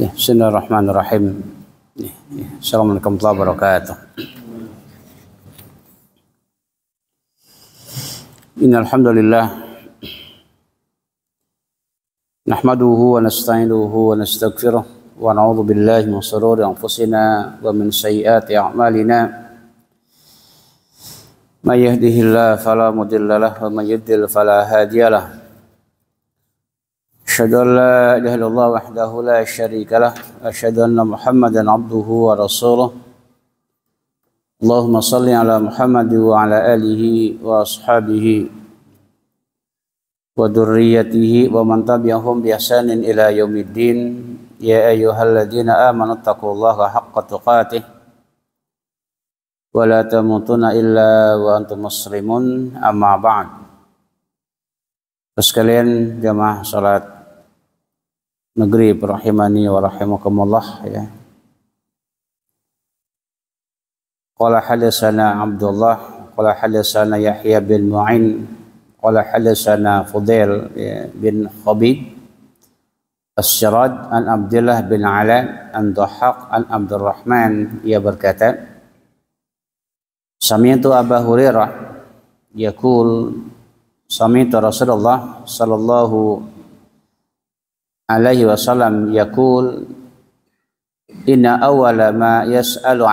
Bismillahirrahmanirrahim. Assalamualaikum warahmatullahi wabarakatuh. Innal hamdalillah nahmaduhu wa nasta'inuhu wa nastaghfiruh wa na'udzu billahi min shururi anfusina wa min sayyiati a'malina. May yahdihillahu fala mudilla lahu wa may yudlil fala hadiya lahu. Asyhadu an la ilaha illallah wahdahu la syarika lah wa asyhadu anna Muhammadan abduhu wa rasuluh. Allahumma shalli ala Muhammad wa ala alihi wa ashabihi wa dzurriyyatihi wa man tabi'ahum bi ihsanin ila yaumiddin. Ya ayyuhalladzina amanu taqullaha haqqa tuqatih wa la tamutunna illa wa antum muslimun, amma ba'd. Sekalian jamaah salat negeri rahimani wa rahimakumullah, ya. Qala hadatsana Abdullah qala hadatsana Yahya bin Mu'in qala hadatsana Fudail bin Khabib As-Siraj an Abdullah bin Ala an Dhahhak an Abdurrahman, ia berkata, sami'tu Abu Hurairah yaqul sami'tu Rasulullah sallallahu alaihi wasallam yaqul inna awwala ma yus'alu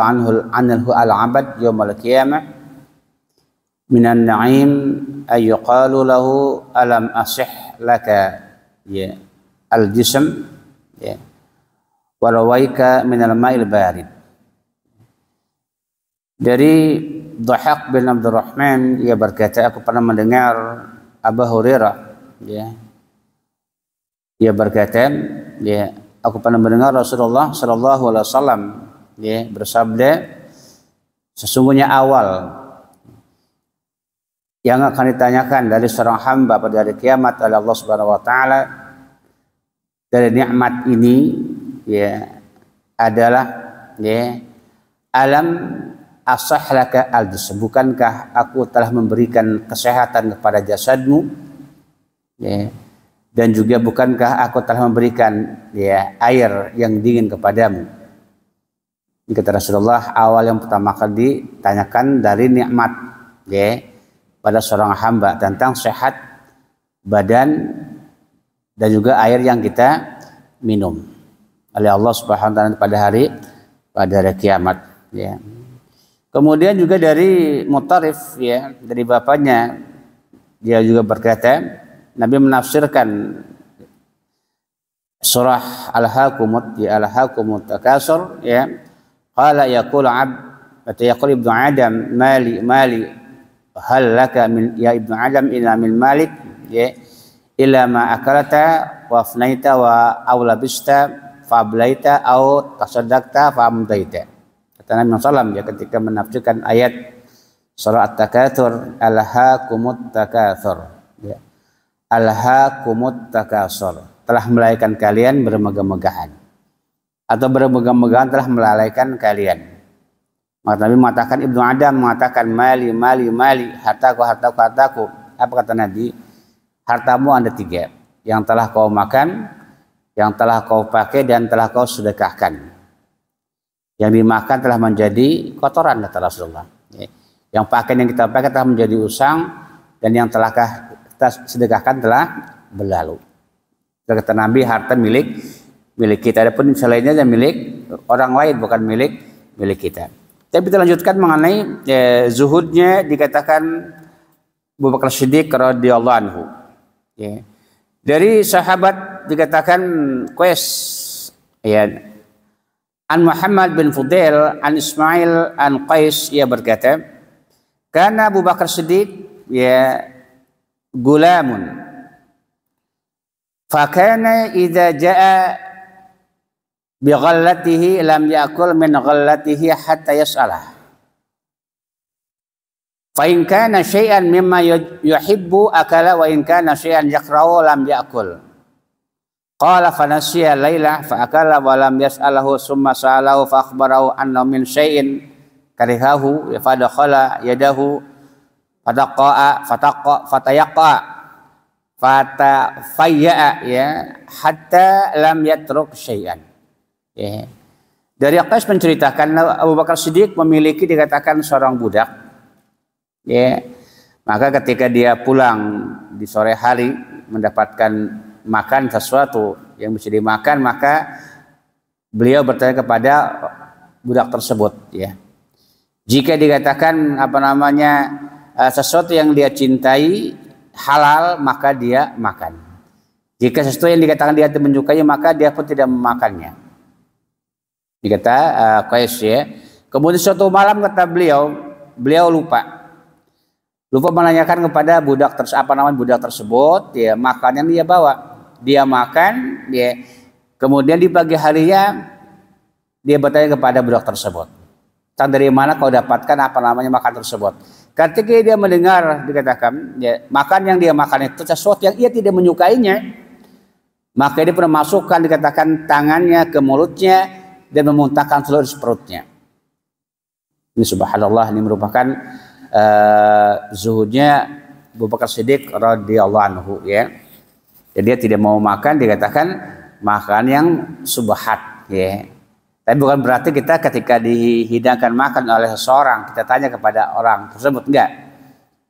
anhu al-'abd yaumil qiyamah minan na'im ay yuqalu lahu alam asih laka ya al-jism ya wa rawaika minal ma'il barid. Dari Dhahhak bin Abdurrahman, ia berkata, aku pernah mendengar Abu Hurairah, ya, ia berkata, ya, aku pernah mendengar Rasulullah sallallahu alaihi wasallam, ya, bersabda, sesungguhnya awal yang akan ditanyakan dari seorang hamba pada hari kiamat oleh Allah Subhanahu wa taala dari nikmat ini, ya, adalah, ya, alam asahlaka al-jism, bukankah aku telah memberikan kesehatan kepada jasadmu, ya, dan juga bukankah aku telah memberikan, ya, air yang dingin kepadamu. Kata Rasulullah, awal yang pertama kali ditanyakan dari nikmat, ya, pada seorang hamba tentang sehat badan dan juga air yang kita minum oleh Allah Subhanahu wa taala pada hari kiamat, ya. Kemudian juga dari Mutarif, ya, dari bapaknya, dia juga berkata, Nabi menafsirkan surah Al-Hakumut, ya, Al-Hakumut Takasur, ya, qala yaqul yaqul ibnu Adam mali hal laka min ya ibnu Adam ila min malik, ya, illa ma akalata wa afnaita wa aw labista fa ablaita aw tasaddaqta fa amdaita. Kata Nabi SAW, ya, ketika menafsirkan ayat surah At-Takatsur, Al-Hakumut Takatsur, ya, Al-Hakumut Takatsur, telah melalaikan kalian bermegah-megahan, atau bermegah-megahan telah melalaikan kalian. Maka Nabi mengatakan, Ibnu Adam mengatakan, mali, hartaku. Apa kata Nabi? Hartamu ada 3, yang telah kau makan, yang telah kau pakai, dan telah kau sedekahkan. Yang dimakan telah menjadi kotoran, kata Rasulullah. Yang pakaian yang kita pakai telah menjadi usang, dan yang telah kita sedekahkan telah berlalu. Kata Nabi, harta milik kita. Adapun selainnya dan milik orang lain, bukan milik kita. Tapi kita lanjutkan mengenai, zuhudnya dikatakan Abu Bakar Siddiq radhiyallahu anhu. Ya. Dari sahabat dikatakan Qais, ya, an Muhammad bin Fudail an Ismail an Qais, ia berkata, karena Abu Bakar Siddiq, ya, gulamun fakana idza jaa bi ghallatihi lam yakul min ghallatihi hatta yas'alah fa in kana syai'an mimma yuhibbu akala wa in kana syai'an yakrahu lam yakul. Qala fanasiya laila fa akala wa lam yas'alahu summa sa'alahu fa akhbarahu anna min syai'in karihahu fa dakhala yadahu fatayaqqa fata fayya ya hatta lam yatruk syai'an. Ya. Dari Qais menceritakan Abu Bakar Siddiq memiliki dikatakan seorang budak. Ya. Maka ketika dia pulang di sore hari mendapatkan makan sesuatu yang bisa dimakan, maka beliau bertanya kepada budak tersebut ya. Jika dikatakan sesuatu yang dia cintai halal, maka dia makan. Jika sesuatu yang dikatakan dia tidak menyukai, maka dia pun tidak memakannya. Dikata Qais ya. Kemudian suatu malam kata beliau lupa menanyakan kepada budak tersebut ya makanan dia bawa. Dia makan ya. Kemudian di pagi harinya dia bertanya kepada budak tersebut, dari mana kau dapatkan makan tersebut? Ketika dia mendengar dikatakan ya, makan yang dia makan itu sesuatu yang ia tidak menyukainya, maka dia pernah masukkan dikatakan tangannya ke mulutnya dan memuntahkan seluruh perutnya. Ini subhanallah, ini merupakan zuhudnya Abu Bakar Siddiq radhiyallahu anhu ya. Jadi dia tidak mau makan, dikatakan makan yang subhat ya. Tapi bukan berarti kita ketika dihidangkan makan oleh seseorang kita tanya kepada orang tersebut, enggak.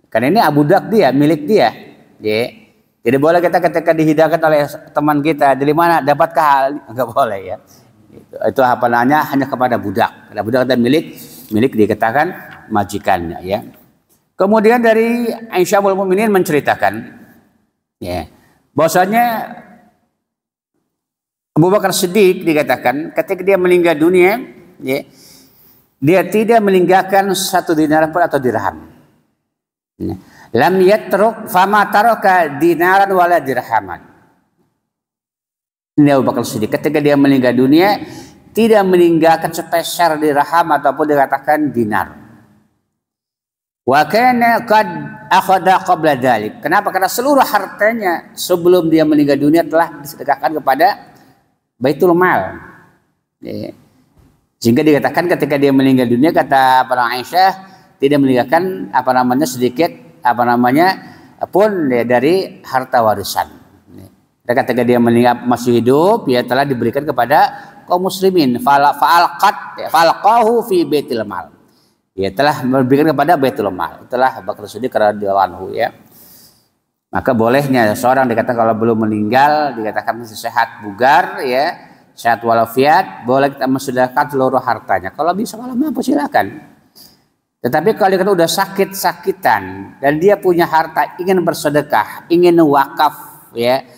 Karena ini abudak dia, milik dia. Ya. Jadi boleh kita ketika dihidangkan oleh teman kita, dari mana dapatkah? Enggak boleh ya. Itu hanya kepada budak. Karena budak dan milik dikatakan majikannya ya. Kemudian dari Aisyah ummul mukminin menceritakan ya, bahwasanya Abu Bakar Siddiq dikatakan ketika dia meninggal dunia ya, dia tidak meninggalkan 1 dinar pun atau dirham. Lam yatruk fama taraka dinaran wala dirhaman. Ini Abu Bakar Siddiq ketika dia meninggal dunia tidak meninggalkan sepeser dirham ataupun dikatakan dinar. Wa kana qad akhadha qabla dzalik. Kenapa? Karena seluruh hartanya sebelum dia meninggal dunia telah disedekahkan kepada Baitul Mal. Ya. Sehingga dikatakan ketika dia meninggal dunia kata para Aisyah tidak meninggalkan sedikit pun ya, dari harta warisan. Ya. Ketika dia meninggal masih hidup ya telah diberikan kepada kaum muslimin. Falqahu fi Baitul Mal. Ya telah diberikan kepada Baitul Mal. Itulah Abu Bakar Siddiq radhiyallahu anhu ya. Maka bolehnya seorang dikatakan kalau belum meninggal dikatakan masih sehat bugar ya, sehat walafiat, boleh kita mensedekahkan seluruh hartanya. Kalau bisa, kalau mampu silakan. Tetapi kalau dia udah sakit-sakitan dan dia punya harta ingin bersedekah, ingin wakaf ya,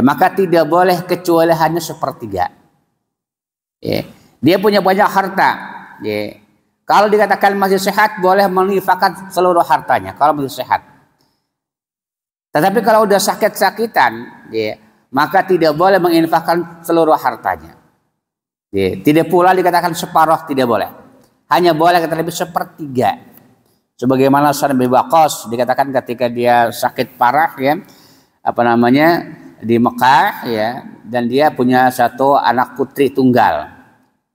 maka tidak boleh kecuali hanya 1/3. Ya. Dia punya banyak harta. Ya. Kalau dikatakan masih sehat boleh menginfakkan seluruh hartanya kalau masih sehat. Tetapi kalau udah sakit-sakitan, ya, maka tidak boleh menginfakkan seluruh hartanya. Ya, tidak pula dikatakan separuh, tidak boleh. Hanya boleh kata lebih 1/3. Sebagaimana Sa'd bin Waqqas dikatakan ketika dia sakit parah, ya, di Mekah, ya, dan dia punya 1 anak putri tunggal.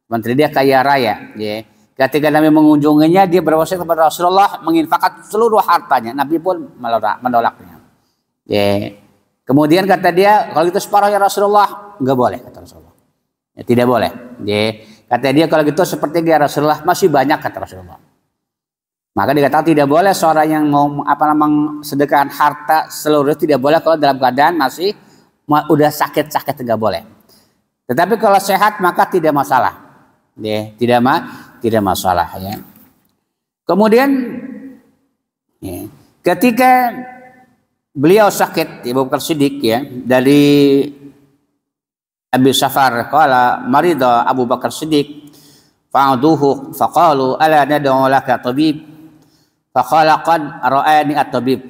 Menteri dia kaya raya, ya. Ketika Nabi mengunjunginya, dia berwasiat kepada Rasulullah menginfakkan seluruh hartanya. Nabi pun menolaknya. Ya. Kemudian kata dia, kalau itu separuh ya Rasulullah, enggak boleh kata Rasulullah. Ya, tidak boleh. Ya. Kata dia kalau gitu 1/3 ya Rasulullah, masih banyak kata Rasulullah. Maka dikatakan tidak boleh seorang yang mau sedekahkan harta seluruhnya, tidak boleh kalau dalam keadaan masih udah sakit-sakit, enggak boleh. Tetapi kalau sehat maka tidak masalah. Ya, tidak masalah ya. Kemudian ya, ketika beliau sakit Abu Bakar Siddiq ya, dari Abi Safar qala marida Abu Bakar Siddiq fa'aduhu faqalu ala nad'u laka tabib faqala qad ra'ani at-tabib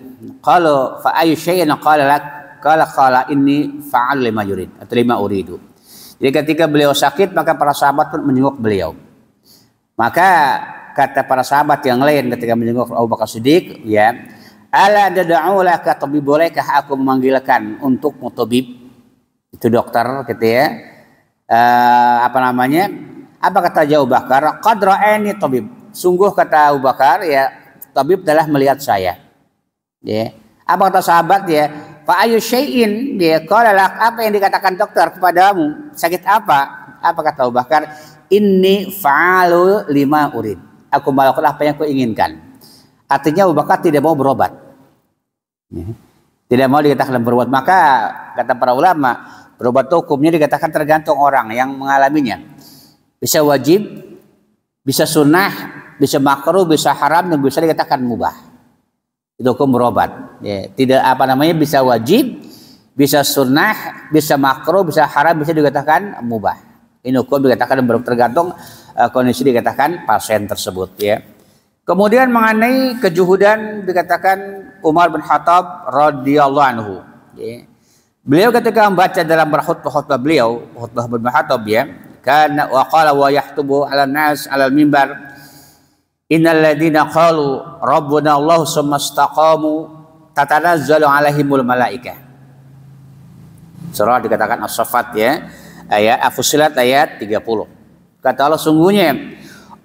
qalu fa ayyu shay'in qala lak qala inni fa'al lima yurid atau lima uridu. Jadi ketika beliau sakit maka para sahabat pun menjenguk beliau. Maka kata para sahabat yang lain ketika menjenguk Abu Bakar Siddiq ya, ala dad'u laka tabib, bolehkah aku memanggilkan untuk tabib, itu dokter gitu ya. Apa kata Abu Bakar? Qad ra'ani tabib. Sungguh kata Abu Bakar ya, tabib telah melihat saya. Ya. Apa kata sahabat ya? Fa ayu syai'in, dia qala lak, apa yang dikatakan dokter kepadamu? Sakit apa? Apa kata Abu Bakar? Inni fa'alu lima urid. Aku melakukan apa yang aku inginkan. Artinya Abu Bakar tidak mau berobat. Tidak mau dikatakan berobat. Maka kata para ulama, berobat itu hukumnya dikatakan tergantung orang yang mengalaminya. Bisa wajib, bisa sunnah, bisa makruh, bisa haram, dan bisa dikatakan mubah. Itu hukum berobat. Ya, tidak bisa wajib, bisa sunnah, bisa makruh, bisa haram, bisa dikatakan mubah. Ini hukum dikatakan tergantung kondisi dikatakan pasien tersebut. Ya. Kemudian mengenai kejuhudan dikatakan Umar bin Khattab radhiyallahu anhu. Ya. Beliau ketika membaca dalam khutbah beliau, khutbah bin Khattab ya, kana wa qala wa yahtubu 'ala nas 'ala al-mimbar. Innal ladzina qalu rabbuna Allah tsumma istaqamu tatanazzalu 'alaihimul malaikah. Surah dikatakan As-Saffat ya, ayat Fussilat ayat 30. Kata Allah, sungguhnya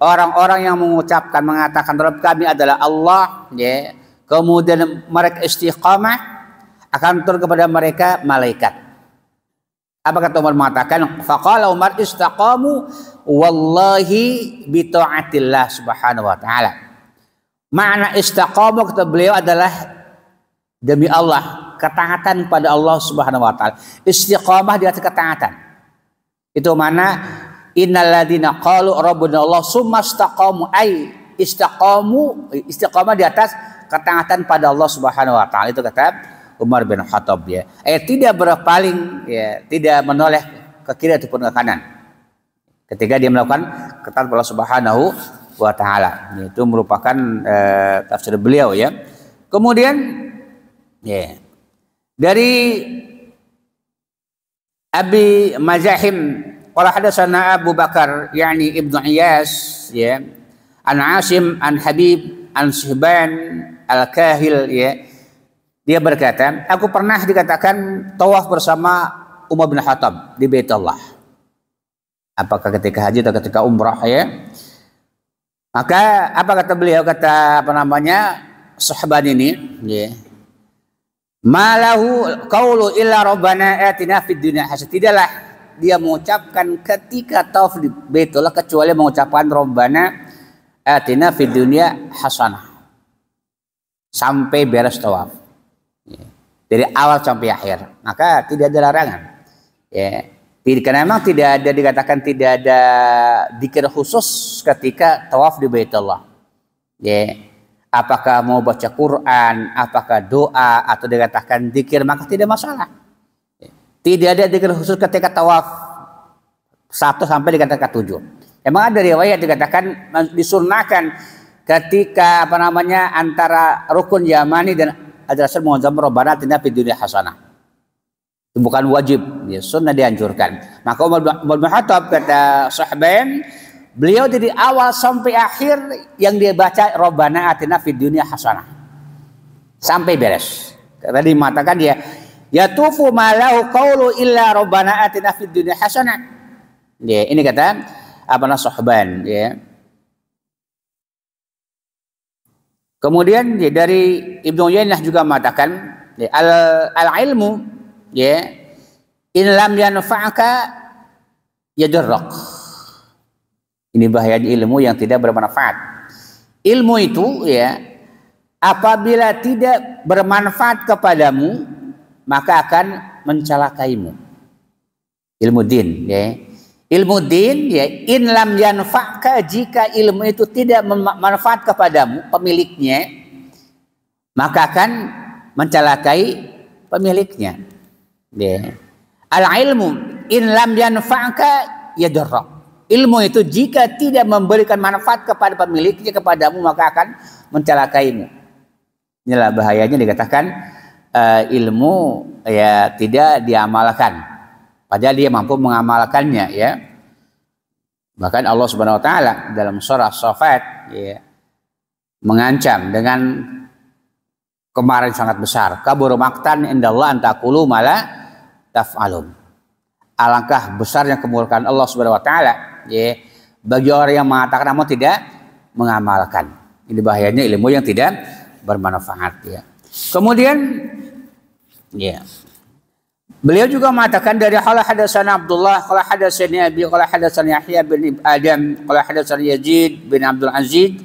orang-orang yang mengatakan Rabb kami adalah Allah ya, kemudian mereka istiqamah, akan turun kepada mereka malaikat. Apa kata Umar mengatakan? Faqala Umar istaqamu wallahi bi ta'atillah subhanahu wa ta'ala. Makna istaqamu kata beliau adalah demi Allah, ketaatan pada Allah subhanahu wa ta'ala. Istiqamah di atas ketaatan. Itu mana innal ladzina qalu rabbuna Allah tsumma istaqamu, ay istiqamah di atas ketaatan pada Allah subhanahu wa ta'ala. Itu kata Umar bin Khattab ya. Tidak berpaling ya, tidak menoleh ke kiri ataupun ke kanan. Ketika dia melakukan ketaatan Allah Subhanahu wa taala. Itu merupakan tafsir beliau ya. Kemudian ya, dari Abi Mazahim qala hadatsana Abu Bakar yakni Ibnu Iyas ya, an Asim an Habib an Sihban al-Kahil ya. Dia berkata, aku pernah dikatakan tawaf bersama Umar bin Khattab di Baitullah. Apakah ketika haji atau ketika umrah ya? Maka apa kata beliau, kata sahabat ini ya. Malahu qaulu illa rabbana atina fid dunya hasanah. Tidaklah dia mengucapkan ketika tawaf di Baitullah kecuali mengucapkan rabbana atina fid dunya hasanah. Sampai beres tawaf. Dari awal sampai akhir, maka tidak ada larangan ya, karena memang tidak ada, dikatakan tidak ada dzikir khusus ketika tawaf di Baitullah ya. Apakah mau baca Quran, apakah doa, atau dikatakan dzikir, maka tidak masalah ya. Tidak ada dzikir khusus ketika tawaf 1 sampai dikatakan 7. Emang ada riwayat dikatakan disunnahkan ketika antara rukun Yamani dan adalah mengucapkan Rabbana atina fid dunya hasanah. Itu bukan wajib, ya, sunnah dianjurkan. Maka Umar bin Khattab kata sahabat, beliau dari awal sampai akhir yang dia baca Rabbana atina fid dunya hasanah sampai beres. Tadi mengatakan dia yatufu malahu qaulu illa Rabbana atina fid dunya hasanah. Ya, ini kata sahabat ya. Kemudian ya, dari Ibnu Uyainah juga mengatakan ya, al-ilmu ya in lam yanfa'aka yadurrak. Ini bahayanya ilmu yang tidak bermanfaat. Ilmu itu ya apabila tidak bermanfaat kepadamu maka akan mencelakaimu. Ilmu din ya. Ilmu din ya in lam yanfa'ka, jika ilmu itu tidak bermanfaat kepadamu pemiliknya maka akan mencelakai pemiliknya ya. Al ilmu in lam yanfa'ka yadurrak. Ilmu itu jika tidak memberikan manfaat kepada pemiliknya kepadamu maka akan mencelakaimu. Inilah bahayanya dikatakan ilmu ya tidak diamalkan. Padahal dia mampu mengamalkannya ya. Bahkan Allah Subhanahu wa taala dalam surah As-Saffat ya, mengancam dengan kemarahan sangat besar. Kabur maktan indallah antaqulu mala taf'alun. Alangkah besarnya kemurkaan Allah Subhanahu wa taala ya bagi orang yang mengatakan namun tidak mengamalkan. Ini bahayanya ilmu yang tidak bermanfaat ya. Kemudian Ya. Beliau juga mengatakan dari qala hadatsana Abdullah, qala hadatsani Abi, qala hadatsani Yahya bin Adam, qala hadatsani Yazid bin Abdul Aziz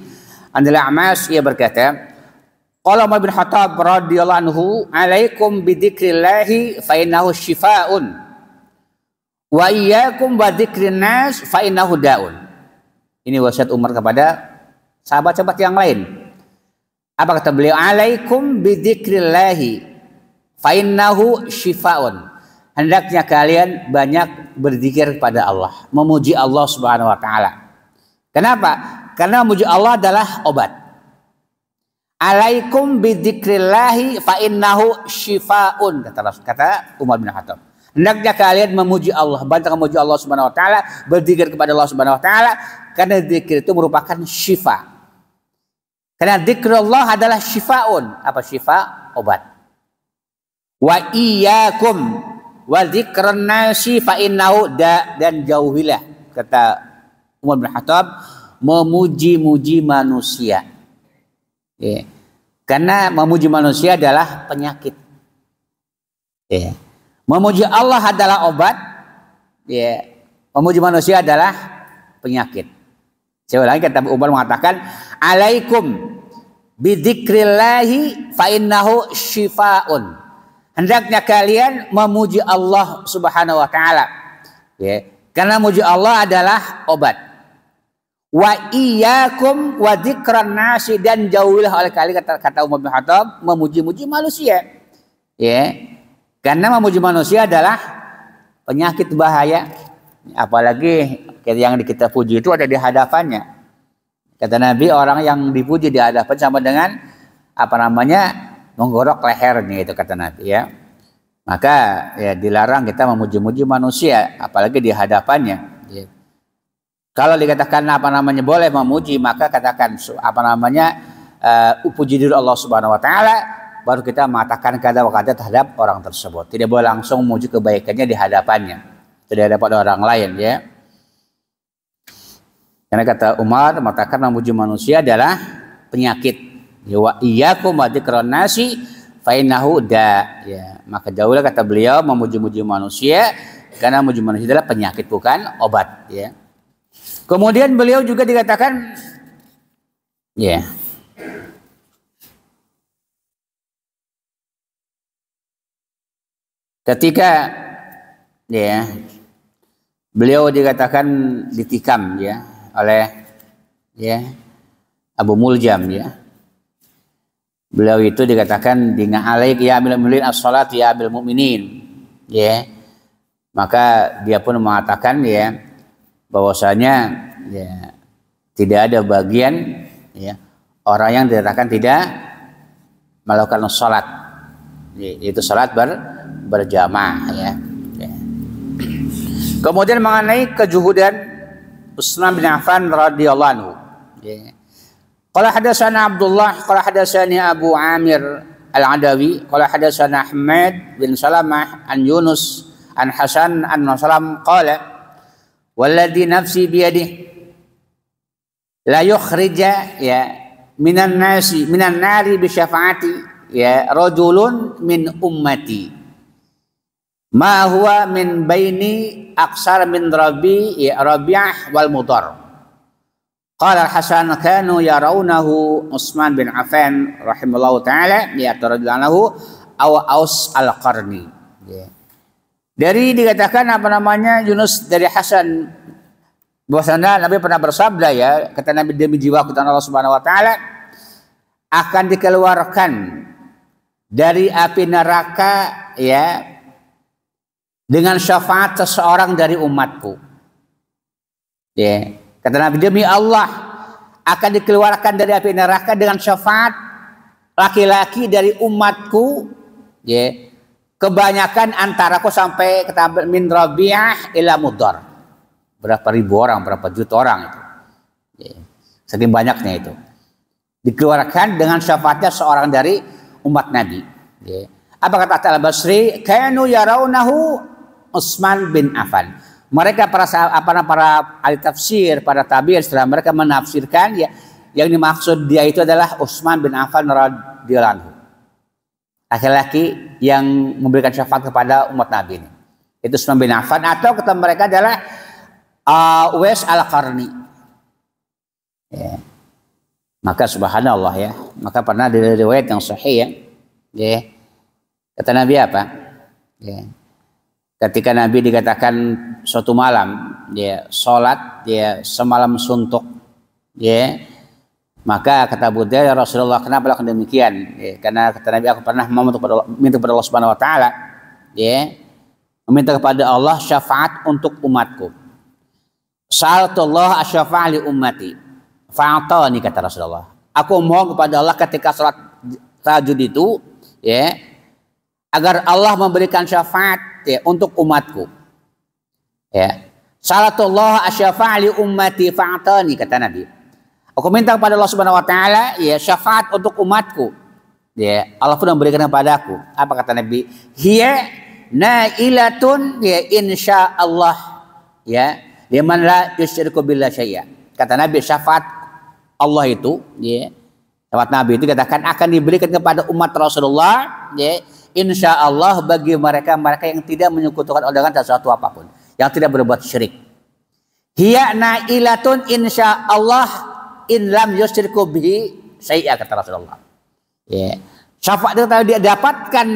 Andal A'mas, ia berkata, qala Umar bin Khattab radhiyallahu anhu, alaikum bidzikrillah fa innahu syifaa'un wa iyyakum wa dzikrin nas fa innahu da'un. Ini wasiat Umar kepada sahabat-sahabat yang lain. Apa kata beliau? Alaikum bidzikrillah fa innahu syifaa'un. Hendaknya kalian banyak berzikir kepada Allah, memuji Allah Subhanahu wa taala. Kenapa? Karena memuji Allah adalah obat. Alaikum bidzikrillah fa innahu syifaa'un, kata Umar bin Khattab. Hendaknya kalian memuji Allah, banyak memuji Allah Subhanahu wa taala, berzikir kepada Allah Subhanahu wa taala, karena zikir itu merupakan syifa. Karena zikrullah adalah syifaun. Apa syifa? Obat. Wa iyyakum wa dzikran nasi fa innahu da, dan jauhilah, kata Umar bin Khattab, memuji-muji manusia. Ya. Karena memuji manusia adalah penyakit. Ya. Memuji Allah adalah obat. Ya. Memuji manusia adalah penyakit. Saya ulangi, kata Umar mengatakan, alaikum bidzikrillahi fa innahu syifaun. Hendaknya kalian memuji Allah Subhanahu wa taala. Ya, karena memuji Allah adalah obat. Wa iyyakum wa dzikran nasi, dan jauhilah oleh kalian, kata Umar bin Khattab, memuji-muji manusia. Ya. Karena memuji manusia adalah penyakit bahaya. Apalagi yang kita puji itu ada di hadapannya. Kata Nabi, orang yang dipuji di hadapan sama dengan menggorok lehernya, itu kata Nabi, ya. Maka ya dilarang kita memuji-muji manusia, apalagi di hadapannya. Ya. Kalau dikatakan boleh memuji, maka katakan puji diri Allah Subhanahu wa taala, baru kita mengatakan kata-kata terhadap orang tersebut. Tidak boleh langsung memuji kebaikannya di hadapannya, tidak dapat orang lain, ya. Karena kata Umar mengatakan memuji manusia adalah penyakit. Wa iyyakum wa dzikran nasi fa innahu da. Ya, maka jauhlah, kata beliau, memuji-muji manusia, karena memuji manusia adalah penyakit, bukan obat, ya. Kemudian beliau juga dikatakan, ya, ketika ya beliau dikatakan ditikam, ya, oleh ya Abu Muljam, ya. Beliau itu dikatakan dengan alaik ya abil mu'minin as-salat ya abil mu'minin, ya. Maka dia pun mengatakan, ya, bahwasanya ya tidak ada bagian, ya, orang yang dikatakan tidak melakukan salat, yaitu salat berjamaah, ya. Ya. Kemudian mengenai kejuhudan Utsman bin Affan radhiyallahu anhu. Ya. Qala hadatsana Abdullah, qala hadatsani Abu Amir Al-Adawi, qala hadatsana Ahmad bin Salamah an Yunus an Hasan an Salam qala walladzi nafsi biyadihi la yukhrija ya minan nari bi syafaati ya rajulun min ummati ma huwa min baini aksar min Rabi'ah wal Mudar. Qala Hasan kanu yarawnahu Utsman bin Affan rahimallahu taala yataraddalahu aw Aus al-Qarni. Ya. Dari dikatakan Yunus dari Hasan, bahwasanya Nabi pernah bersabda, ya, kata Nabi, demi jiwaku dan Allah Subhanahu wa taala akan dikeluarkan dari api neraka, ya, dengan syafaat seseorang dari umatku. Ya, kata Nabi, demi Allah akan dikeluarkan dari api neraka dengan syafaat laki-laki dari umatku, ya, kebanyakan antaraku sampai min Rabi'ah ila Mudar. Berapa ribu orang, berapa juta orang itu. Ya, saking banyaknya itu. Dikeluarkan dengan syafaatnya seorang dari umat Nabi. Ya. Apa kata Al-Basri? Kanu yarawnahu Utsman bin Affan. Mereka para ahli tafsir, para tabi'in, setelah mereka menafsirkan, ya, yang dimaksud dia itu adalah Utsman bin Affan radhiyallahu anhu. laki-laki yang memberikan syafaat kepada umat Nabi ini. Itu Utsman bin Affan, atau kata mereka adalah Uwais Al-Qarni. Ya. Maka subhanallah ya, maka pernah ada riwayat yang sahih ya. Kata Nabi apa? Ya. Ketika Nabi dikatakan suatu malam ya sholat ya semalam suntuk ya, maka kata Abu Dzar, ya Rasulullah, kenapa lakukan demikian? Ya, karena kata Nabi, aku pernah minta kepada Allah Subhanahu Wa Taala ya, meminta kepada Allah syafaat untuk umatku. Sa'altullah asyafa' li ummati fa'atani, kata Rasulullah. Aku mohon kepada Allah ketika salat tahajud itu ya, agar Allah memberikan syafaat ya untuk umatku. Ya. Salatullah asyafa' li ummati fa'atani, kata Nabi. Aku minta kepada Allah Subhanahu wa taala ya syafaat untuk umatku. Ya, Allah pun memberikan kepadaku. Apa kata Nabi? Hiya nailatun ya insyaallah ya, liman la yusyriku billahi syai'a. Kata Nabi, syafaat Allah itu ya, syafaat Nabi itu katakan akan diberikan kepada umat Rasulullah ya, insyaallah bagi mereka yang tidak menyekutukan Allah dengan sesuatu apapun, yang tidak berbuat syirik. Hiya nailatun insyaallah in lam yusyriku bihi syai'a, kata Rasulullah. Ya. Syafaat itu dia dapatkan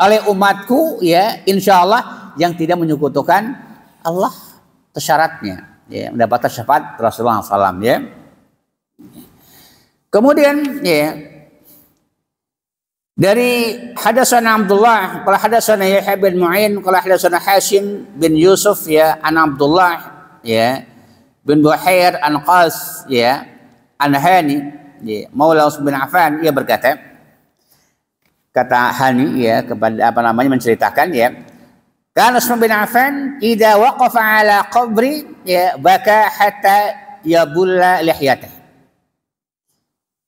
oleh umatku ya, insyaallah yang tidak menyekutukan Allah, itu syaratnya ya, mendapatkan syafaat Rasulullah SAW ya. Kemudian ya, dari hadatsana Abdullah qala hadatsana Yahya bin Mu'in qala hadatsana Hasyim bin Yusuf ya an Abdullah ya bin Buhair an Qas ya an Hani ya Maula Utsman bin Affan, ia berkata, kata Hani ya kepada apa namanya menceritakan ya, kan Utsman bin Affan idza waqafa ala qabri ya baka hatta yabulla lihyatah.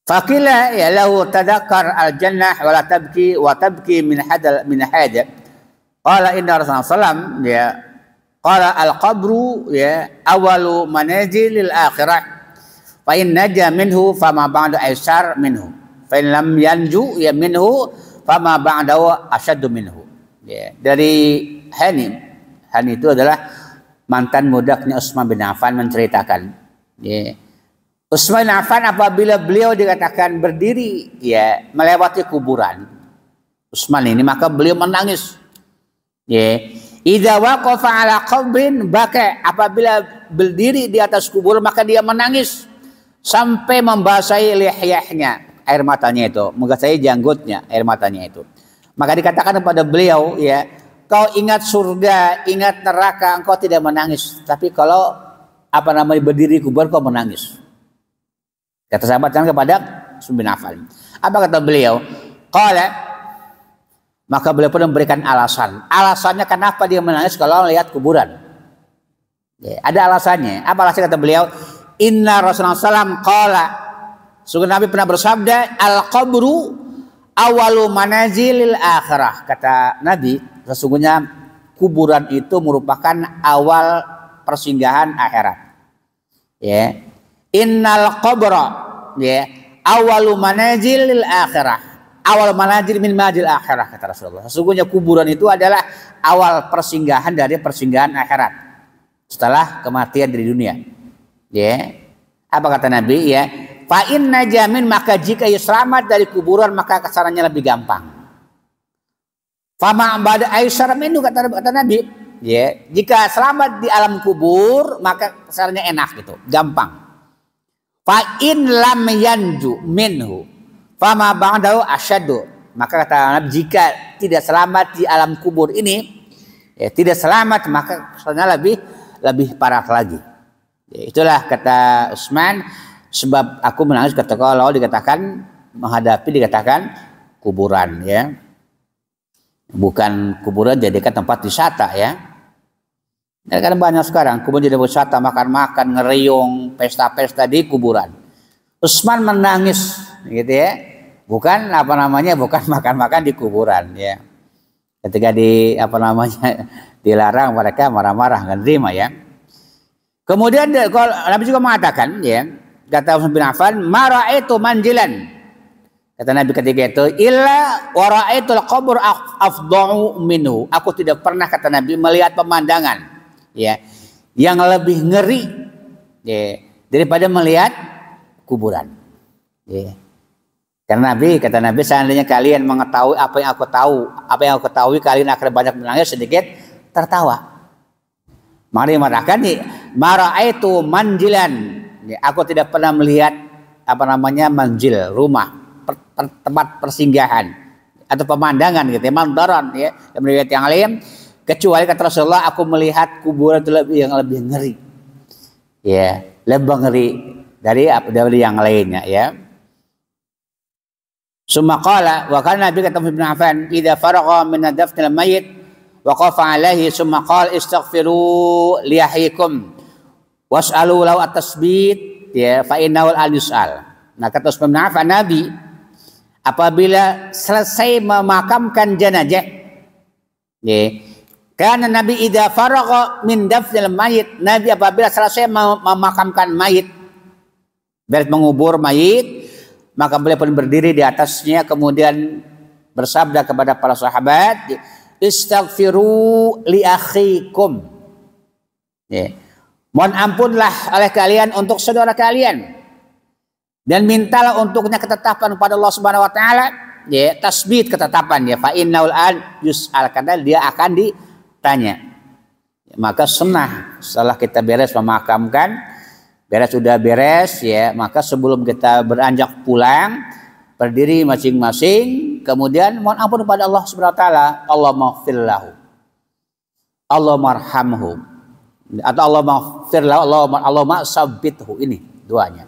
Faqila ya lahu tadakkar al-jannah wa la tabki wa tabki min hada. Qala inna Rasulullah sallallahu ya qala al-qabru ya awalu manazilil akhirah fa in naja minhu fama ba'da aisar minhu fa in lam yanju ya minhu fama ba'dahu asyaddu minhu. Ya, dari Hani itu adalah mantan mudaknya Utsman bin Affan menceritakan ya, Utsman bin Affan apabila beliau dikatakan berdiri ya melewati kuburan Utsman ini, maka beliau menangis. Ya, idza waqafa ala qabrin baka, apabila berdiri di atas kubur maka dia menangis sampai membasahi lihyahnya, air matanya itu, membasahi janggutnya, air matanya itu. Maka dikatakan kepada beliau ya, kau ingat surga, ingat neraka, engkau tidak menangis, tapi kalau apa namanya berdiri di kubur kau menangis. Kata sahabat kan kepada Utsman bin Affan. Apa kata beliau? Qala, maka beliau pun memberikan alasan. Alasannya kenapa dia menangis kalau melihat kuburan. Ya, ada alasannya. Apa alasannya kata beliau? Inna Rasulullah SAW qala, sungguh Nabi pernah bersabda, al-qabru awalu manazilil akhirah. Kata Nabi, sesungguhnya kuburan itu merupakan awal persinggahan akhirat. Ya. Innal qabra ya awalu manazilil akhirah, awal manazil min manazil akhirah, kata Rasulullah. Sesungguhnya kuburan itu adalah awal persinggahan dari persinggahan akhirat setelah kematian dari dunia. Ya. Apa kata Nabi ya? Fa inna jamin, maka jika ia selamat dari kuburan maka kesananya lebih gampang. Fama ba'da aisar minhu, kata Nabi. Ya, jika selamat di alam kubur maka kesananya enak gitu, gampang. Fa in lam yanju minhu fama ba'dahu asyaddu, maka kata Nabi, jika tidak selamat di alam kubur ini ya, tidak selamat, maka kesannya lebih parah lagi. Ya, itulah kata Utsman, sebab aku menangis ketika kalau dikatakan dikatakan kuburan ya, bukan kuburan jadikan tempat wisata ya. Nah, kan banyak sekarang kuburan jadi wisata, makan-makan, ngeriung, pesta-pesta di kuburan. Utsman menangis gitu ya, bukan apa namanya, bukan makan-makan di kuburan ya. Ketika dilarang, mereka marah-marah, nggak terima ya. Kemudian Nabi juga mengatakan ya, kata Utsman bin Affan, mara'aitu manjilan, Kata Nabi ketika itu, illa wa ra'aitul qabr afdha'u minhu. Aku tidak pernah, kata Nabi, melihat pemandangan ya yang lebih ngeri ya, daripada melihat kuburan. Ya. Karena Nabi, kata Nabi, seandainya kalian mengetahui apa yang aku tahu, apa yang aku ketahui, kalian akan banyak menangis, sedikit tertawa. Mari mengatakan nih, mara'aitu manjilan. Ya, aku tidak pernah melihat apa namanya manjil, rumah, tempat persinggahan atau pemandangan gitu ya, mandaran ya, dan melihat yang lain, kecuali kata Rasulullah, aku melihat kuburan itu yang lebih ngeri. Ya, lebih ngeri dari yang lainnya ya. Summa qala, wa kana Nabi kata Ibnu Affan, idza faragha min dafnil mayyit waqafa alaihi summa qala istaghfiru li ahyikum was'alu lahu at-tasbit ya fa innahu al-yus'al. Nah, kata Ibnu Affan, Nabi apabila selesai memakamkan jenazah ya, karena Nabi idza faragha min dafnil mayit, Nabi apabila selesai memakamkan mayit, beres mengubur mayit, maka beliau pun berdiri di atasnya, kemudian bersabda kepada para sahabat, istaghfiru li akhikum ya, mohon ampunlah oleh kalian untuk saudara kalian, dan mintalah untuknya ketetapan kepada Allah Subhanahu wa taala ya, tasbit, ketetapan ya, fa innaul an yus'al, karena dia akan ditanya. Maka sunnah setelah kita beres memakamkan, sudah beres ya, maka sebelum kita beranjak pulang, berdiri masing-masing, kemudian mohon ampun kepada Allah Subhanahu wa taala, Allahumma ighfir lahu, Allahumma arhamhu, atau Allahumma ighfir lahu, Allahumma sabbithu. Ini doanya.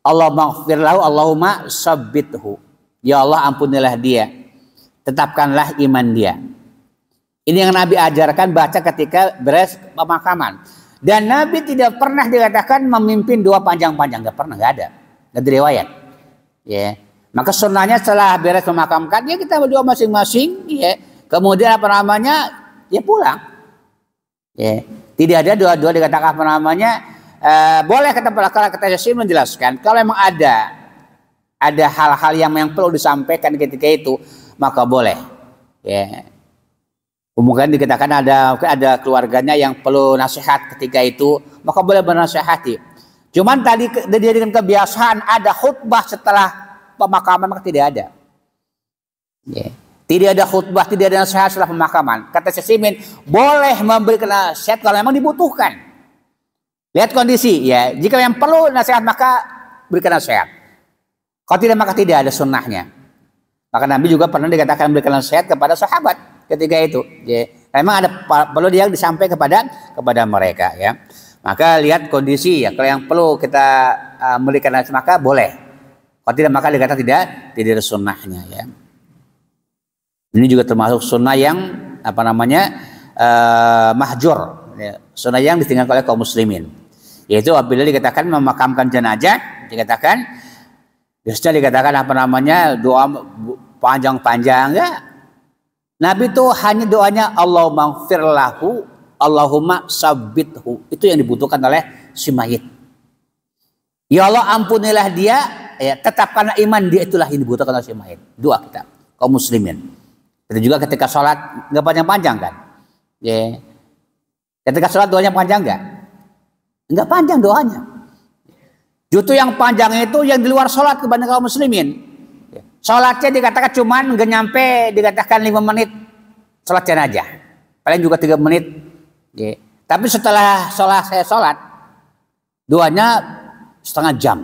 Allahumma ighfir lahu, Allahumma sabbithu. Ya Allah, ampunilah dia, tetapkanlah iman dia. Ini yang Nabi ajarkan baca ketika beres pemakaman. Dan Nabi tidak pernah dikatakan memimpin doa panjang-panjang, nggak pernah, nggak ada, nggak riwayat. Ya, maka sunnahnya setelah beres memakamkan, ya kita berdoa masing-masing, ya, kemudian apa namanya, ya pulang. Ya, tidak ada doa-doa dikatakan apa namanya, boleh kata Yasin menjelaskan, kalau memang ada hal-hal yang perlu disampaikan ketika itu, maka boleh. Ya. Mungkin dikatakan ada keluarganya yang perlu nasihat ketika itu, maka boleh bernasihati. Cuman tadi dia dengan kebiasaan ada khutbah setelah pemakaman, maka tidak ada. Yeah. Tidak ada khutbah, tidak ada nasihat setelah pemakaman. Kata Syekh boleh memberikan nasihat kalau memang dibutuhkan. Lihat kondisi ya. Jika yang perlu nasihat maka berikan nasihat. Kalau tidak maka tidak ada sunnahnya. Maka Nabi juga pernah dikatakan berikan nasihat kepada sahabat ketika itu, ya. Memang ada perlu dia disampaikan kepada mereka, ya. Maka lihat kondisi ya. Kalau yang perlu kita memberikan nasihat maka boleh. Kalau tidak maka dikatakan tidak ada sunnahnya, ya. Ini juga termasuk sunnah yang apa namanya mahjur, ya. Sunnah yang ditinggalkan oleh kaum muslimin. Yaitu apabila dikatakan memakamkan jenazah, biasanya dikatakan apa namanya doa panjang-panjang, ya. Nabi itu hanya doanya Allahumma ighfir lahu, Allahumma sabbithu. Itu yang dibutuhkan oleh si mayit. Ya Allah, ampunilah dia, ya, tetapkanlah iman dia, itulah yang dibutuhkan oleh si mayit. Doa kita kaum muslimin. Kita juga ketika sholat nggak panjang-panjang kan? Ya. Ketika sholat doanya panjang nggak? Nggak panjang doanya. Justru yang panjang itu yang di luar sholat kepada kaum muslimin. Sholatnya dikatakan cuman nggak nyampe, dikatakan 5 menit sholat jenazah, paling juga 3 menit. Ya. Tapi setelah saya sholat, doanya setengah jam.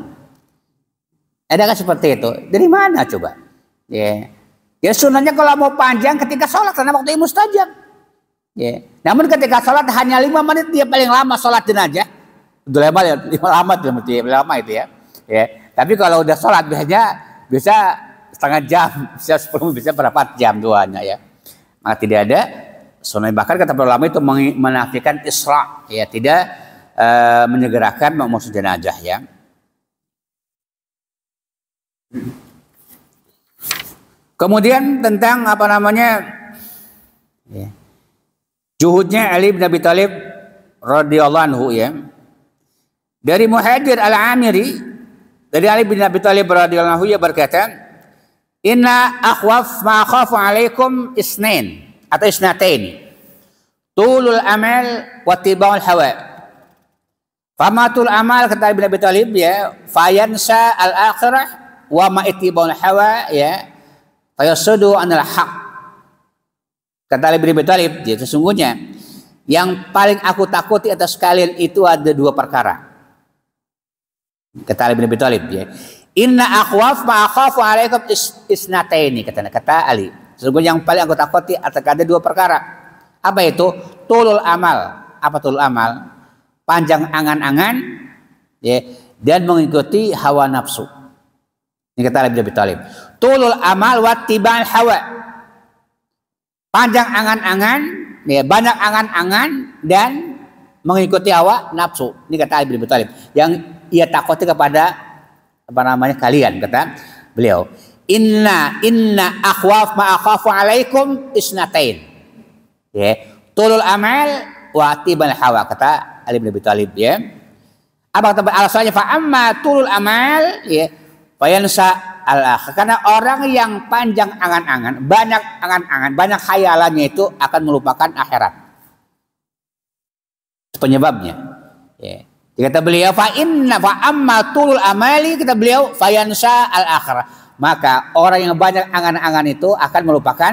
Ada kan seperti itu? Dari mana coba? Ya, ya sunnahnya kalau mau panjang ketika sholat karena waktu mustajab. Ya. Namun ketika sholat hanya 5 menit dia paling lama sholat jenazah. Udah lama itu ya. Ya. Tapi kalau udah sholat biasanya bisa setengah jam, bisa 10, bisa berapa jam doanya, ya. Maka tidak ada sunnah. Bahkan kata para ulama itu menafikan isra, ya, tidak menyegerakan maksud jenazah, ya. Kemudian tentang apa namanya, ya, juhudnya Ali bin Abi Thalib radhiyallahu anhu, ya. Dari Muhajir al-Amiri, dari Ali bin Abi Thalib radhiyallahu anhu, ia berkata, Inna akhwaf ma akhafu alaikum isnain atau isnatain. Tulul amal wa tibaul hawa. Famatul amal kata Ibnu Abi Thalib ya, fayansa al-akhirah wa ma ittibaul hawa ya, fayasudu anil haq. Kata Ibnu Abi Thalib, ya, sesungguhnya yang paling aku takuti atas kalian itu ada dua perkara. Kata Ibnu Abi Thalib ya. Inna akhwaf ma akhafu alaikum isnataini, kata Ali. Sesungguhnya yang paling aku takuti ada dua perkara. Apa itu? Tulul amal. Apa tulul amal? Panjang angan-angan ya, dan mengikuti hawa nafsu. Ini kata Ibnu Abi Thalib. Tulul amal wa tiba'al hawa. Panjang angan-angan, ya, banyak angan-angan dan mengikuti hawa nafsu. Ini kata Ibnu Abi Thalib. Yang ia takuti kepada kalian, kata beliau. Inna akhwaf ma akhafu alaikum isnatain. Ya, tulul amal wa tibal hawa, kata Ali bin Abi Thalib ya. Apa kata alasannya? Fa amma tulul amal ya, fayansa al-akhir. Karena orang yang panjang angan-angan, banyak angan-angan, banyak khayalannya itu akan melupakan akhirat. Penyebabnya ya. Kata beliau fa amma tulul amali, kata beliau fayansa al-akhirah. Maka orang yang banyak angan-angan itu akan melupakan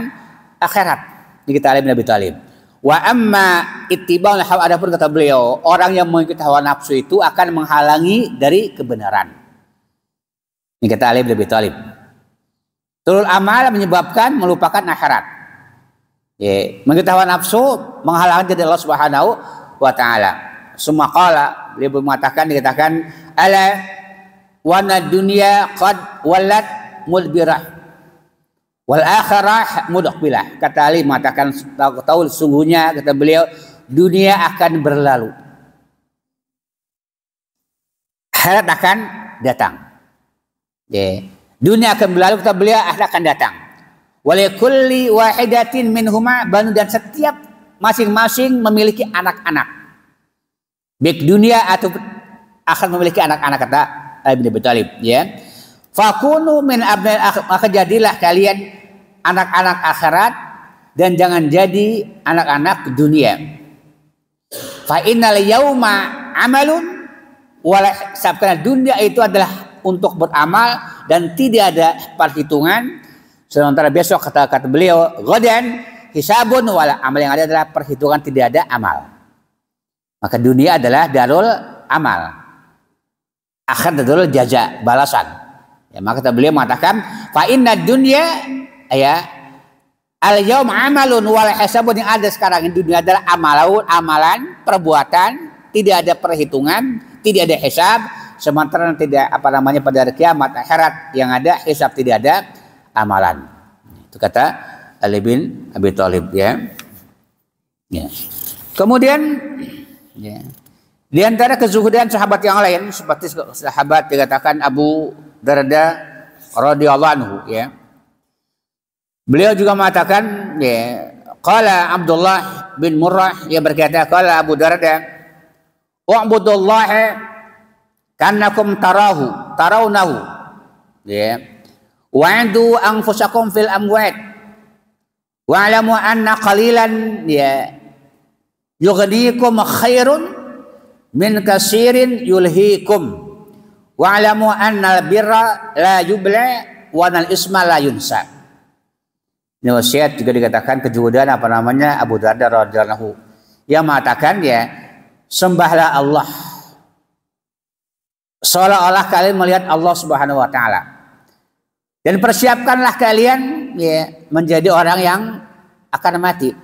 akhirat. Ini kata Ibnu Abi Thalib. Wa amma ittiba'ul hawa, adapun kata beliau, orang yang mengikuti hawa nafsu itu akan menghalangi dari kebenaran. Ini kata Ibnu Abi Thalib. Tulul amal menyebabkan melupakan akhirat. Ya, mengikuti hawa nafsu menghalangi dari Allah Subhanahu wa taala. Summa qala, beliau mengatakan, dikatakan ala wana dunya qad walat mudbirah wal akhirah mudaqbilah. Kata Ali mengatakan, tahu sungguhnya, kata beliau, dunia akan berlalu, akhirat akan datang. Ya, dunia akan berlalu, kata beliau, akhirat akan datang. Walikulli wahidatin minhuma banu, dan setiap masing-masing memiliki anak-anak. Baik dunia atau akan memiliki anak-anak, kata Ibnu Abi Thalib ya. Fakunu min abna'il akhir, maka jadilah kalian anak-anak akhirat dan jangan jadi anak-anak dunia. Fa innal yauma amalun wala hisab, karena dunia itu adalah untuk beramal dan tidak ada perhitungan. Sementara besok, kata beliau, ghadan hisabun wala amal, yang ada adalah perhitungan, tidak ada amal. Maka dunia adalah darul amal, akhir darul jaza, balasan. Ya, maka beliau mengatakan fa inna dunya ya al yaum amalun wal hisabun, yang ada sekarang di dunia adalah amalan, perbuatan, tidak ada perhitungan, tidak ada hisab. Sementara tidak pada hari kiamat akhirat yang ada hisab, tidak ada amalan. Itu kata Ali bin Abi Thalib ya. Ya. Kemudian ya, di antara kezuhudan sahabat yang lain seperti sahabat dikatakan Abu Darda radhiyallahu anhu ya. Beliau juga mengatakan ya, qala Abdullah bin Murrah, ia berkata, qala Abu Darda, wa'budullaha kannakum tarawnahu ya. Wa'du anfusakum fil amwat wa'lamu anna qalilan ya yughnikum khairun min kasirin yulhikum wa'lamu annal birra la yubla wa anal isma la yunsa. Ini wasiat juga dikatakan kejuhudan Abu Darda radhiyallahu anhu, yang mengatakan ya, sembahlah Allah seolah-olah kalian melihat Allah Subhanahu wa taala, dan persiapkanlah kalian ya menjadi orang yang akan mati.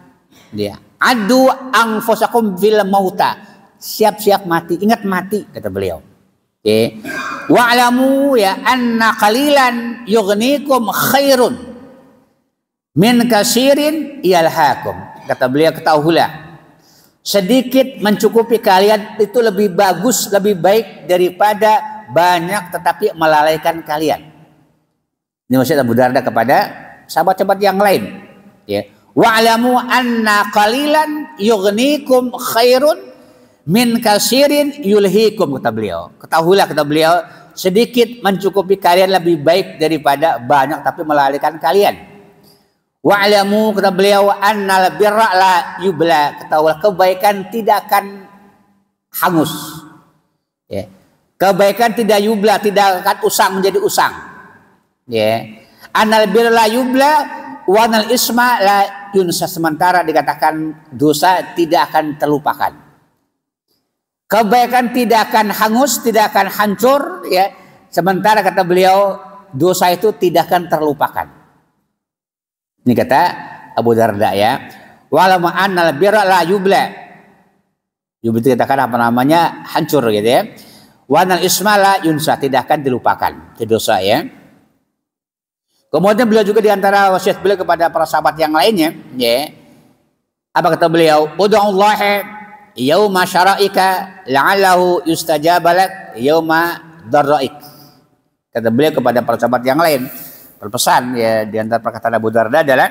Ya. Adu anfusakum fil mauta, siap-siap mati, ingat mati, kata beliau. Okay. Wa'lamu ya anna qalilan yughnikum khairun min kasirin yalhakum. Kata beliau, ketahuilah, sedikit mencukupi kalian itu lebih bagus, lebih baik daripada banyak tetapi melalaikan kalian. Ini maksud Abu Darda kepada sahabat-sahabat yang lain. Ya. Wa'lamu anna qalilan yughnikum khairun min kasirin yulhikum, kata beliau. Ketahuilah, kata beliau, sedikit mencukupi kalian lebih baik daripada banyak tapi melalaikan kalian. Wa'lamu, kata beliau, annal birra la yubla, ketahuilah kebaikan tidak akan hangus. Ya. Kebaikan tidak yubla, tidak akan usang menjadi usang. Ya. Annal birra la yubla wa anal isma la yunsa, sementara dikatakan dosa tidak akan terlupakan. Kebaikan tidak akan hangus, tidak akan hancur, ya. Sementara kata beliau dosa itu tidak akan terlupakan. Ini kata Abu Darda, ya. Walau annal birra la yubla. Yubla dikatakan apa namanya? Hancur gitu ya. Wa anal isma la yunsa, tidak akan dilupakan. Itu dosa, ya. Kemudian beliau juga diantara wasiat beliau kepada para sahabat yang lainnya, ya. Apa kata beliau? Ud'ullaha yauma syara'ika la'allahu yustajabalak yauma darra'ik. Kata beliau kepada para sahabat yang lain, berpesan, ya, di antara perkataan Abu Darda adalah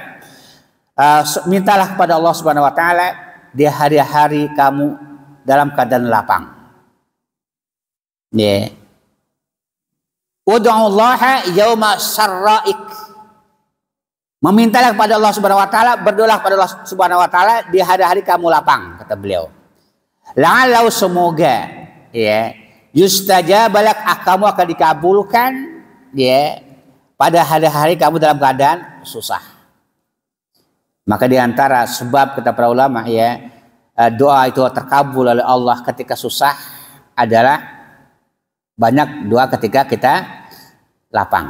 mintalah kepada Allah Subhanahu wa taala di hari-hari kamu dalam keadaan lapang. Ya. Ud'ullaha yauma sarra'ik. Memintalah kepada Allah Subhanahu wa taala, berdoalah kepada Allah Subhanahu wa taala di hari-hari kamu lapang, kata beliau. La'allahu, semoga, ya, yustajabalak, kamu akan dikabulkan, ya, pada hari-hari kamu dalam keadaan susah. Maka diantara sebab, kata para ulama, ya, doa itu terkabul oleh Allah ketika susah adalah banyak doa ketika kita lapang.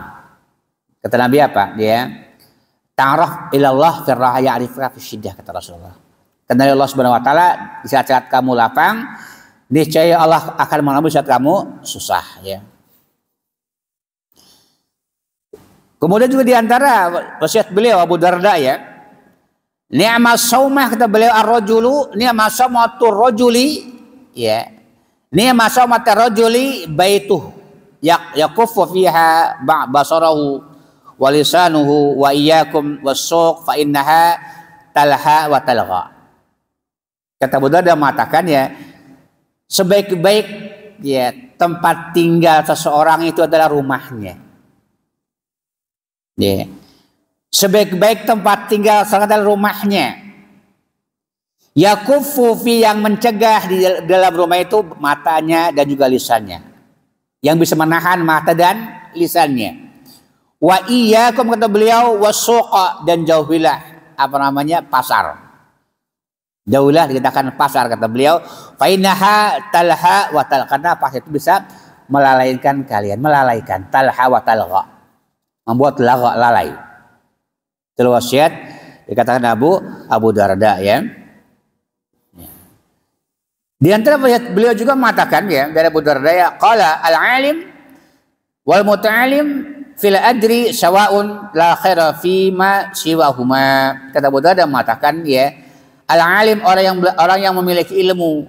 Kata Nabi apa? Ya, ta'aruf ilallah firraha ya'rifka fi syiddah, kata Rasulullah. Kenali Allah Subhanahu wa taala di saat-saat kamu lapang, niscaya Allah akan mengenali saat kamu susah, ya. Kemudian juga diantara wasiat beliau Abu Darda, ya, ni'mas saumah, kata beliau, ar-rajulu ni'mas saumatur rajuli, ya, ni'mas saumatur rajuli baituh yakuffu fiha basarahu wa lisanuhu wa iyyakum was-suq fa innaha talha wa talgha. Kata Abu Darda mengatakan, ya, sebaik-baik, ya, tempat tinggal seseorang itu adalah rumahnya. Ya. Sebaik-baik tempat tinggal seseorang adalah rumahnya. Yakuffu fi, yang mencegah di dalam rumah itu matanya dan juga lisannya. Yang bisa menahan mata dan lisannya. Wa iyyakum, kata beliau, wasuqa, dan jauhilah apa namanya? Pasar. Jauhilah dikatakan pasar, kata beliau, fa innaha talha wa talqa, karena pasar itu bisa melalaikan kalian, melalaikan, talha wa talqa, membuat lalai. Itu wasiat dikatakan Abu Darda, ya. Di antara wasiat beliau juga mengatakan, ya, dari Abu Darda, ya, qala al-alim wal muta'alim fil adri sawa'un la khaira fima siwahuma. Kata Abu Darda mengatakan, ya, al-alim, orang yang memiliki ilmu,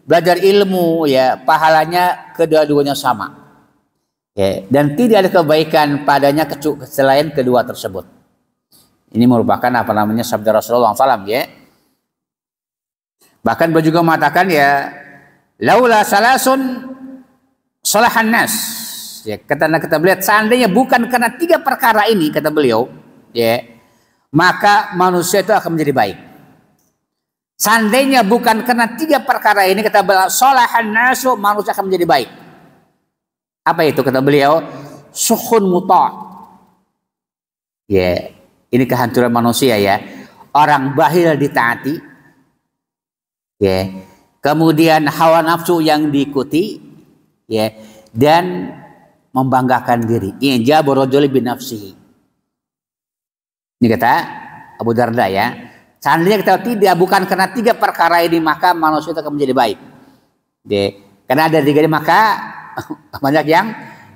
belajar ilmu, ya, pahalanya kedua-duanya sama. Ya, dan tidak ada kebaikan padanya selain kedua tersebut. Ini merupakan apa namanya sabda Rasulullah SAW, ya. Bahkan beliau juga mengatakan, ya, laula salasun salahan nas. Ya, kata beliau, seandainya bukan karena 3 perkara ini, kata beliau, ya, maka manusia itu akan menjadi baik. Seandainya bukan karena 3 perkara ini, kata beliau, salahan nasu, manusia akan menjadi baik. Apa itu, kata beliau? Sukhun muta'. Ya, ini kehancuran manusia, ya. Orang bahil ditaati, ya. Kemudian hawa nafsu yang diikuti, ya, dan membanggakan diri. Ijabu rajuli bi nafsihi. Ini kata Abu Darda, ya. Seandainya kita tidak, bukan karena 3 perkara ini, maka manusia itu akan menjadi baik. Ya. Karena ada 3 ini, maka banyak yang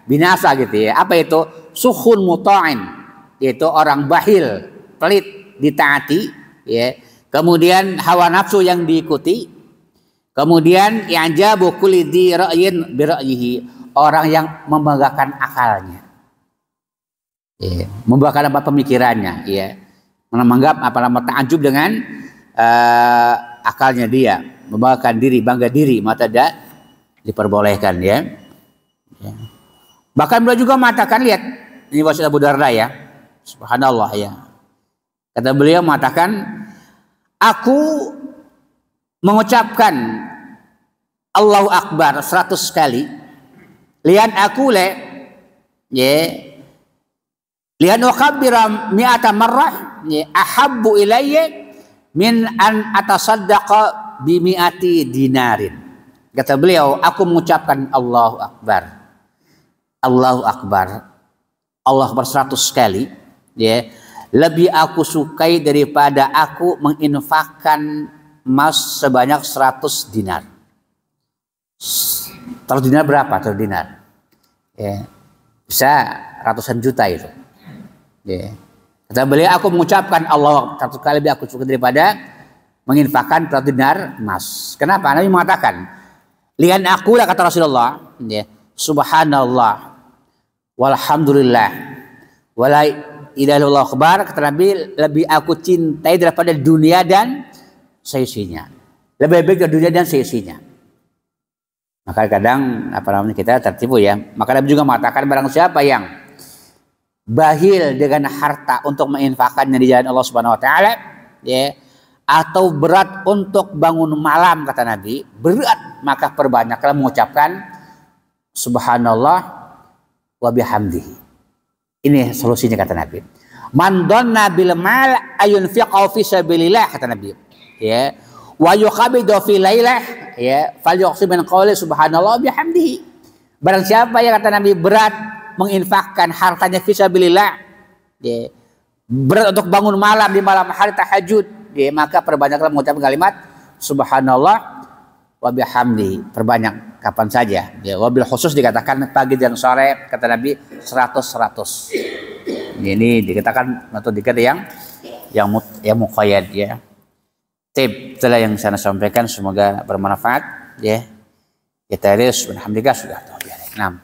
binasa, gitu, ya. Apa itu? Sukhun muta'in, yaitu orang bahil, pelit, ditaati, ya. Kemudian hawa nafsu yang diikuti. Kemudian i'jabu kulli dzi ra'yin bi ra'yihi, orang yang membanggakan akalnya. Ya, membanggakan apa pemikirannya, ya. Menganggap apa nama ta'ajub dengan akalnya dia, membanggakan diri, bangga diri, maka tidak diperbolehkan, ya. Ya. Bahkan beliau juga mengatakan, lihat ini wasiat Abu Darda ya, subhanallah ya. Kata beliau mengatakan, aku mengucapkan Allahu Akbar 100 kali. Lian aku le, ya, lian ukabbira mi'ata marrah, ya, ahabbu ilayya min an atasaddaqa bi mi'ati dinarin. Kata beliau, aku mengucapkan Allahu Akbar, Allahu Akbar, Allah Akbar 100 kali, ya, lebih aku sukai daripada aku menginfakkan emas sebanyak 100 dinar. 100 dinar berapa? 100 dinar, ya, bisa ratusan juta itu. Ya. Kata beliau, aku mengucapkan Allah 100 kali lebih aku suka daripada menginfakkan 100 dinar emas. Kenapa? Nabi mengatakan, lian aku lah, kata Rasulullah, ya, subhanallah walhamdulillah wala ilaha illallah akbar, kata Nabi, lebih aku cintai daripada dunia dan seisinya. Lebih baik dari dunia dan seisinya. Maka kadang kita tertipu ya. Maka Nabi juga mengatakan, barang siapa yang bahil dengan harta untuk menginfakkannya di jalan Allah Subhanahu wa taala, ya, atau berat untuk bangun malam, kata Nabi, berat, maka perbanyaklah mengucapkan subhanallah wa bihamdihi. Ini solusinya, kata Nabi. Man dhanna bil mal ayunfiqu fi sabilillah, kata Nabi, ya, wa yuqabidu fi lailah, ya, falyuqsim min qawli subhanallah bihamdihi. Barang siapa yang, kata Nabi, berat menginfakkan hartanya fi sabilillah, ya, berat untuk bangun malam di malam hari tahajud, ya, maka perbanyaklah mengucapkan kalimat subhanallah wa bihamdihi. Perbanyak kapan saja, ya, wabil khusus dikatakan pagi dan sore, kata Nabi, 100. Ini dikatakan metode yang muqayyad, ya. Tip telah yang saya sampaikan semoga bermanfaat, ya. Kita terus alhamdulillah sudah tahu. Nah.